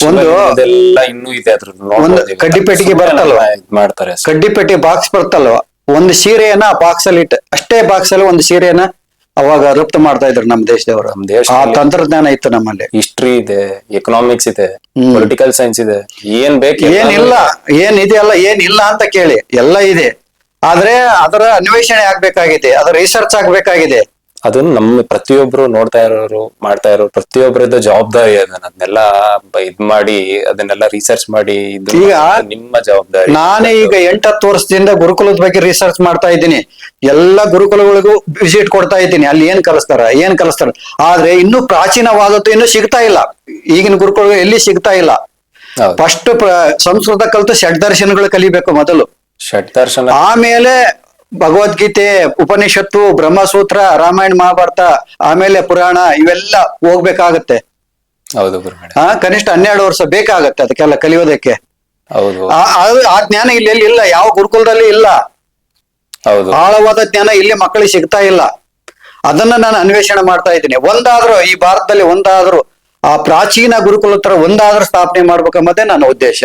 ಅದೆಲ್ಲ ಇನ್ನೂ ಇದೆ ಅದ್ರ ಒಂದು ಕಡ್ಡಿಪೆಟ್ಟಿಗೆ ಬರ್ತಲ್ವಾ, ಮಾಡ್ತಾರೆ. ಕಡ್ಡಿಪೆಟ್ಟಿ ಬಾಕ್ಸ್ ಬರ್ತಲ್ವಾ, ಒಂದು ಸೀರೆಯನ್ನ ಬಾಕ್ಸ್ ಅಲ್ಲಿ ಇಟ್ಟು ಅಷ್ಟೇ ಬಾಕ್ಸ್ ಅಲ್ಲಿ ಒಂದು ಸೀರೆಯನ್ನ ಅವಾಗ ರಫ್ತು ಮಾಡ್ತಾ ಇದ್ರು ನಮ್ಮ ದೇಶದವರು. ನಮ್ ದೇಶ ಆ ತಂತ್ರಜ್ಞಾನ ಇತ್ತು ನಮ್ಮಲ್ಲಿ. ಹಿಸ್ಟ್ರಿ ಇದೆ, ಎಕನಾಮಿಕ್ಸ್ ಇದೆ, ಪೊಲಿಟಿಕಲ್ ಸೈನ್ಸ್ ಇದೆ, ಏನ್ ಬೇಕು ಏನಿಲ್ಲ, ಏನಿದೆಯಲ್ಲ, ಏನಿಲ್ಲ ಅಂತ ಕೇಳಿ ಎಲ್ಲ ಇದೆ. ಆದ್ರೆ ಅದರ ಅನ್ವೇಷಣೆ ಆಗ್ಬೇಕಾಗಿದೆ, ಅದರ ರಿಸರ್ಚ್ ಆಗ್ಬೇಕಾಗಿದೆ. ಅದನ್ನ ನಮ್ಮ ಪ್ರತಿಯೊಬ್ರು ನೋಡ್ತಾ ಇರೋರು, ಮಾಡ್ತಾ ಇರೋರು ಪ್ರತಿಯೊಬ್ಬರದ್ದು ಜವಾಬ್ದಾರಿ. ಅದನ್ನೆಲ್ಲ ಇದ್ ಮಾಡಿ ಅದನ್ನೆಲ್ಲ ರಿಸರ್ಚ್ ಮಾಡಿ ಈಗ ನಿಮ್ಮ ಜವಾಬ್ದಾರಿ. ನಾನೇ ಈಗ 8-10 ವರ್ಷದಿಂದ ಗುರುಕುಲದ ಬಗ್ಗೆ ರಿಸರ್ಚ್ ಮಾಡ್ತಾ ಇದ್ದೀನಿ. ಎಲ್ಲ ಗುರುಕುಲಗಳಿಗೂ ವಿಸಿಟ್ ಕೊಡ್ತಾ ಇದ್ದೀನಿ. ಅಲ್ಲಿ ಏನ್ ಕಲಿಸ್ತಾರ. ಆದ್ರೆ ಇನ್ನೂ ಪ್ರಾಚೀನವಾದದ್ದು ಇನ್ನೂ ಸಿಗ್ತಾ ಇಲ್ಲ. ಈಗಿನ ಗುರುಕುಲ ಎಲ್ಲಿ ಸಿಗ್ತಾ ಇಲ್ಲ. ಫಸ್ಟ್ ಸಂಸ್ಕೃತ ಕಲಿತು ಷಡ್ದರ್ಶನಗಳು ಕಲಿಬೇಕು ಮೊದಲು. ಷಡ್ದರ್ಶನ ಆಮೇಲೆ ಭಗವದ್ಗೀತೆ, ಉಪನಿಷತ್ತು, ಬ್ರಹ್ಮಸೂತ್ರ, ರಾಮಾಯಣ, ಮಹಾಭಾರತ, ಆಮೇಲೆ ಪುರಾಣ ಇವೆಲ್ಲ ಹೋಗ್ಬೇಕಾಗತ್ತೆ. ಹೌದು, ಕನಿಷ್ಠ 12 ವರ್ಷ ಬೇಕಾಗತ್ತೆ ಅದಕ್ಕೆಲ್ಲ ಕಲಿಯೋದಕ್ಕೆ. ಹೌದು, ಆ ಜ್ಞಾನ ಇಲ್ಲಿ ಇಲ್ಲ, ಯಾವ ಗುರುಕುಲದಲ್ಲಿ ಇಲ್ಲ. ಹೌದು, ಆಳವಾದ ಜ್ಞಾನ ಇಲ್ಲಿ ಮಕ್ಕಳಿಗೆ ಸಿಗ್ತಾ ಇಲ್ಲ. ಅದನ್ನ ನಾನು ಅನ್ವೇಷಣೆ ಮಾಡ್ತಾ ಇದ್ದೀನಿ. ಒಂದಾದ್ರೂ ಈ ಭಾರತದಲ್ಲಿ ಆ ಪ್ರಾಚೀನ ಗುರುಕುಲ ತರ ಒಂದಾದ್ರೂ ಸ್ಥಾಪನೆ ಮಾಡ್ಬೇಕಂಬುದೇ ನನ್ನ ಉದ್ದೇಶ.